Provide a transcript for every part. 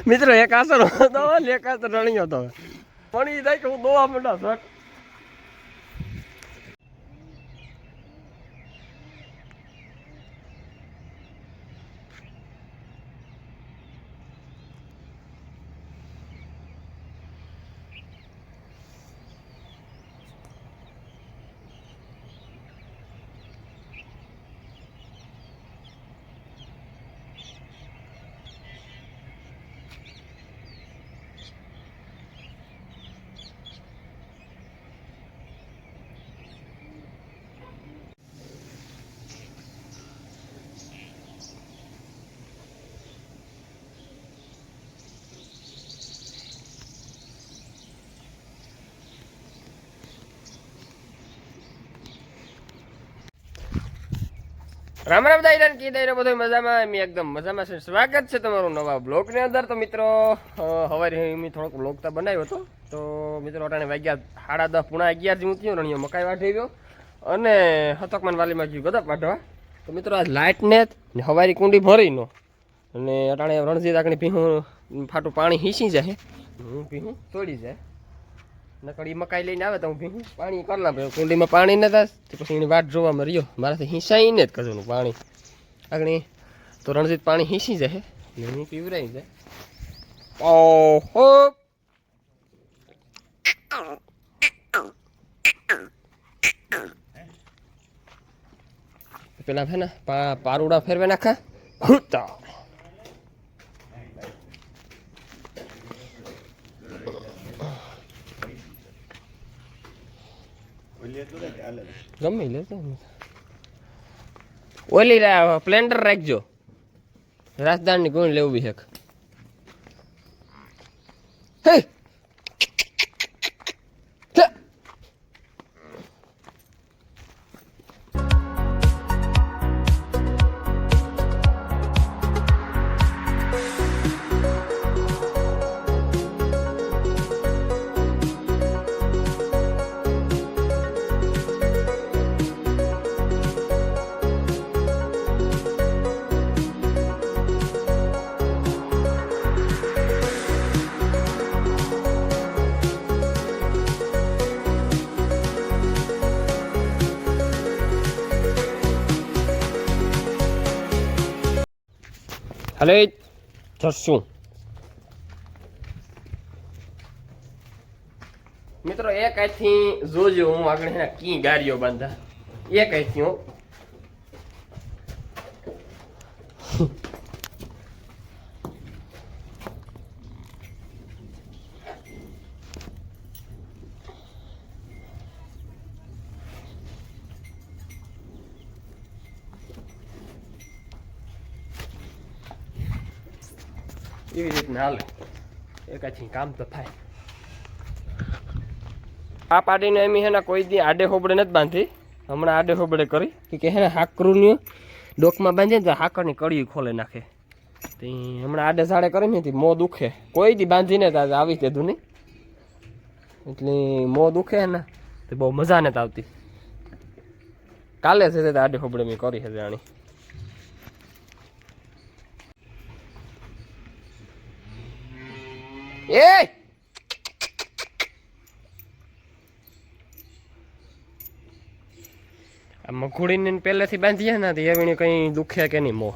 મિત્રો એક આસર હતો ને એક આસર રણ્યો હતો પણ એ થાય કે હું દોવા માંડા શક રામ રામ દાયરા કી દાયરા બધું મજામાં એમ એકદમ મજામાં છે. સ્વાગત છે તમારું નવા બ્લોગની અંદર. તો મિત્રો સવારે મેં થોડોક બ્લોગ તો બનાવ્યો હતો. તો મિત્રો અટાણે વાગ્યા 10:30 પૂણા 11 જેવું થયું. રણિયો મકાઈ વાઢી ગયો અને હતકમાન વાલીમાં ગયું ગદપ વાઢવા. તો મિત્રો આ લાઇટ ને હવારી કુંડી ભરીનો અને અટાણે રણજીત આકણી ભીહું ફાટું પાણી હીસી જાય હું ભીહું તોડી જાય નકડી મકાઈ લઈને આવે તો હું ભીહું પાણી કરલા ભાઈ કુંડીમાં પાણી ન થાય પછી એની વાટ જોવામાં રહ્યો મારાથી હિંસાઈને જ કજોનું પાણી આગળ તો રણજીત પાણી હિંસી જાય ને હું પીવરાઈ જાય. ઓહો પેલા છે ને પારુડા ફેરવે નાખા હુતા ગમે લે ઓલી પ્લેન્ડર રાખજો રાજધાની ગુણ લેવું બી શક હલે જશું મિત્રો એક આથી જોજો હું આગળ કી ગાડીઓ બાંધા એક આથી હું એવી રીતના હાલે એકાથી કામ તો થાય. આ પાડીને એમ હેના કોઈ દી આડે હોબડે નથી બાંધી હમણાં આડે હોબડે કરી કે હે હાકરુની ડોકમાં બાંધીને તો હાકરની કડી ખોલે નાખે તો હમણાં આડે સાડે કરી ને મો દુખે કોઈ દી બાંધીને તો આવી દીધું નહીં એટલે મો દુખે ને તો બહુ મજા નથી આવતી. કાલે છે આડે હોબડે મેં કરી છે જાણી એ આ મઘોડીને પહેલેથી બાંધીએ ને તો એવી કઈ દુખે કે નહીં મોં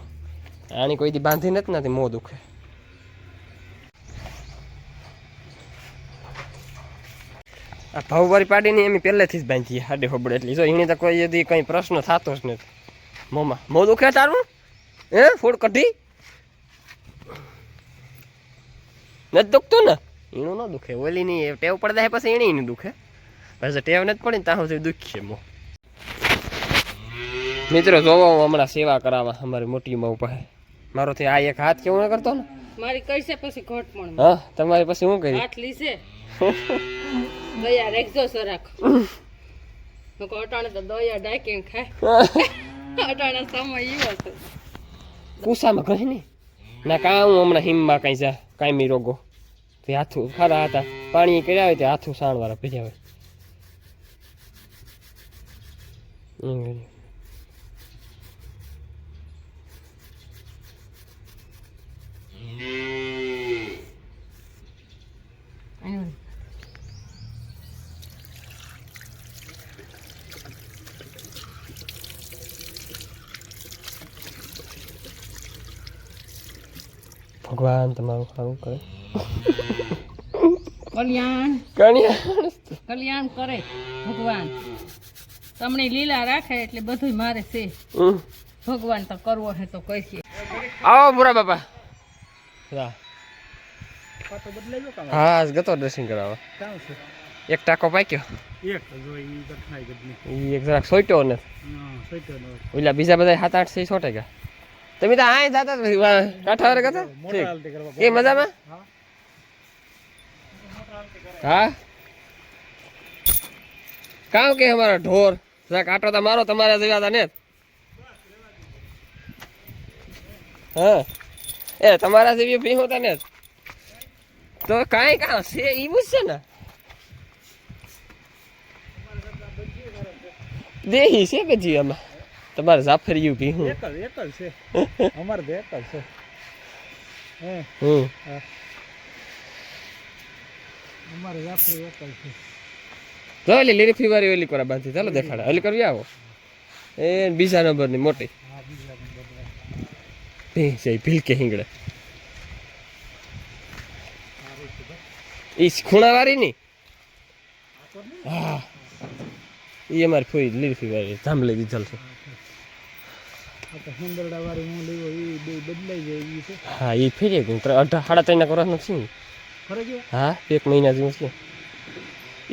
આની કોઈ દી બાંધી નથી ને મોં દુખે. આ ભાવવારી પાડીને એમ પહેલેથી જ બાંધીએ આડે હોબડે એટલી જો એની તો કોઈ યદી કંઈ પ્રશ્ન થતો જ નથી. મોંમાં મોં દુખે તારું હે ફૂડ કઢી નથી દુખતું ને એનું ન દુખે ઓલી ની ટેવ પડે જાય પછી એની નહીં દુખે પછી ટેવ નથી પડે ને ત્યાં સુધી દુખે મો. મિત્રો જોવો હું હમણાં સેવા કરાવવા અમારી મોટી માં પાસે મારોથી આ એક હાથ કેવું ન કરતો ને મારી કરશે પછી ઘટ પણ હા તમારી પછી હું કરી હાથ લીસે દયા રાખજો સરાખ નકો અટાણે તો દયા ડાકીને ખાય અટાણે સમય ઈવો છે કુસામાં કહે ને ના કાં હું હમણાં હિમમાં કઈ જા કાયમી રોગો તે હાથું ખરા હતા પાણી કર્યા હોય તે હાથું સાણવાળા ભેજા હોય ભગવાન તમારું સારું કરે. કલ્યાણ કણિયા કલ્યાણ કરે ભગવાન. તમને લીલા રાખે એટલે બધું મારે છે. ભગવાન તો કરવો છે તો કહીએ. આવો ભૂરા બાપા. હા આજ ગતો ડ્રેસિંગ કરાવવા. એક ટાકો પાક્યો. એક જરાક સોટ્યો ને ઓલા બીજા બધા 7-8 6 સોટે ગયા. તમે તો આય જાતા કાંઠા વાળા ગયા એ મજામાં. હા કામ કે અમારા ઢોર જરાક આટો તો મારો તમારા જેવા હતા ને. હા એ તમારા જેવી ભી હોતા ને તો કાંઈ કાં છે ઈ પૂછશે ને. દેહી છે કે જી આમાં તમારે જાફરિયું ભી હું એકલ છે અમારે તો એકલ છે. અમારે જાફરી એકલ છે. જો ઓલી લીરી ફીવારી ઓલી કોરા બાંધી ચાલો દેખાડા ઓલી કરવી આવો એ બીજા નંબરની મોટી ભી છે ભીલ કે હિંગડે ઈ ખૂણાવાળી ની. હા ઈ અમારી ફોઈ લીરી ફીવારી જાંબલી દીધલ છે. સુંદરડા વાળી હું લેવો એ બે બદલાઈ જાય એ છે. હા ઈ ફેરી ગયું 3.5 કરવાનો છે. ખરે ગયો હા 1 મહિના જેવું છે.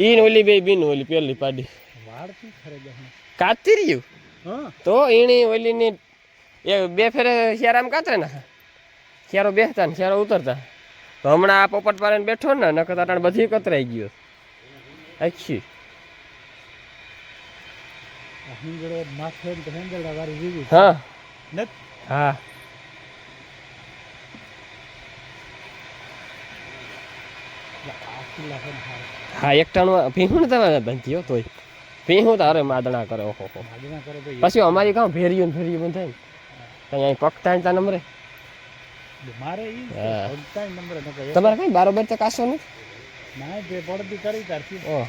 ઈ ને ઓલી બે બીન ઓલી પેલી પાડી વાળ થી ખરે ગયા કાતી રહ્યું. હા તો ઈણી ઓલી ની એ બે ફેરે શિયારામ કાતરે ને શિયારો બેસતા ને શિયારો ઉતરતા તો હમણાં આ પોપટ પાડીને બેઠો ને નકર તાણ બધી કતરાઈ ગયો આખી. હિંગડો માથે તો હિંગડા વાળી જીવી હા નત હા હા એકટાણું ભીહું ને તમે બંધ્યો તોય ભીહું તો અરે માદણા કરે. ઓહો માગણા કરે તો પછી અમારી કામ ભેરિયું બંધ થાય ને ત્યાં અહીં પગતા તા નંબરે મારે ઈ હા. પડતા નંબર નતો તમારે કઈ બારોબર તો કાશો ને. ના જે પડતી કરી તારથી ઓહ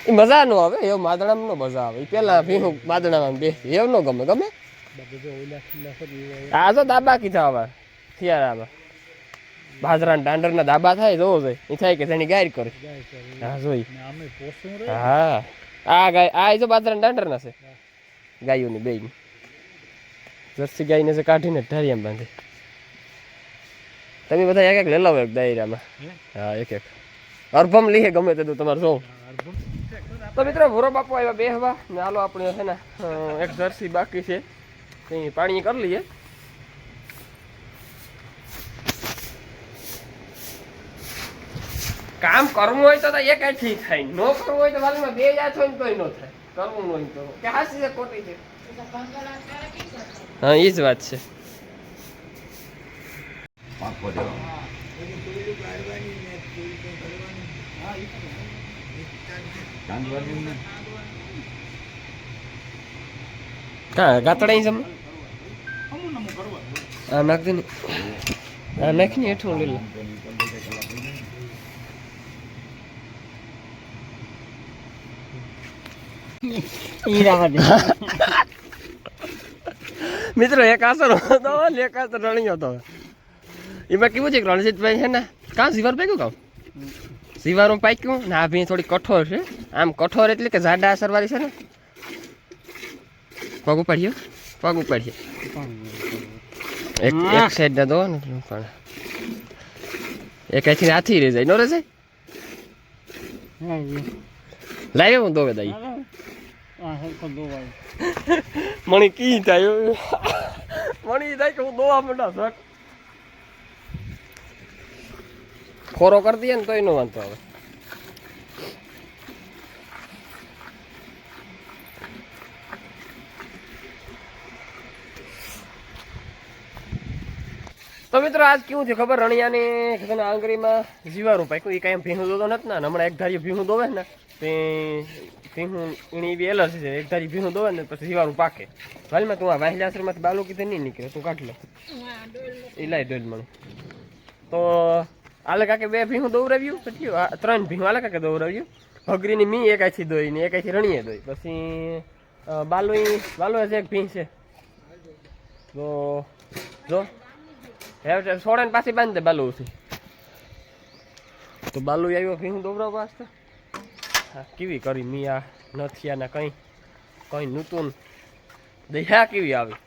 એ મજા નો આવે એવો માદણામાં નો મજા આવે. એ પેલા ભીહું માદણામાં બેસી એવું નો ગમે ગમે. બધો ઓલા ખીલા કરી આ તો દાબા કીધા હવે શિયાળામાં બાજરાના દાંડરના દાબા થાય જોવો જોઈએ એ થાય કે તેની ગાય કરે. જાય છે હા જોઈ ને અમે પોસું રે હા આ ગાય આ જો બાજરાના દાંડરના છે ગાયોની બેયની જર્સી ગાયને જે કાઢીને ઢારિયામાં બાંધી. તમે બધા એક એક લઈ લાવો એક દાયરામાં. હા એક એક અર્ભમ લીહે ગમે તે તમારે જોઉં. તો મિત્રો ભૂરો બાપુ આવ્યા બેહવા ને હાલો આપણે છે ને એક જર્સી બાકી છે કંઈ પાણી કરી લઈએ. કામ કરવું હોય તો એક આથી થાય ન કરવું હોય તો વાલીમાં બે જાત હોય ને તોય ન થાય. કરવું ન હોય તો કે હાસી છે ખોટી છે. હા એ જ વાત છે. હા ગાતડા જમ આ નાખ દે ને આ નાખી હેઠું લઈ લે. મિત્રો એક આસર હતો એક આસર રણ્યો હતો. એમાં કેવું છે કે રણજીતભાઈ છે ને કાં સિવાર પાક્યું કામ સિવારું પાક્યું ને આ ભી થોડી કઠોર છે. આમ કઠોર એટલે કે જાડા અસરવાળી છે ને. પગ ઉપાડ્યો એક એક સાઈડ ના દો ને પણ એક અહીંથી હાથી રહી જાય નો રહે જાય લાવે હું દોવે દઈ મણી કી થાય મણી થાય કે હું દોવા માંડા શક ખોરો કરી દઈએ ને તોય નો વાંધો આવે. તો મિત્રો આજ કેવું છે ખબર રણિયાની આંગળીમાં જીવારું પાક્યું. એ કાંઈ ભીનું દોતો નથી ને હમણાં એક ધારી ભીનું દોવે ને તે ભીનું એની બી એલર્જી છે. એક ધારી ભીનું દોવે ને પછી જીવારું પાકે. હાલમાં તું આ વાહિલા આશ્રમમાંથી બાલુ કીધે નહીં નીકળે તું કાઢ લે એ લાય ડોલ મને. તો આલે કાકે બે ભીનું દોવરાવ્યું પછી 3 ભીનું આલે કાકે દોવરાવ્યું. ભગરીની મી એક આથી દોઈ ને એક આથી રણીએ દોઈ. પછી બાલુ છે એક ભીં છે તો જો હવે સોડાને પાછી બાંધી દે બાલુ છે તો બાલુ આવ્યો ભીંગ દોબરા પાછો હા કેવી કરી મિયા નથી આના કંઈ કંઈ નૂતન દયા કેવી આવી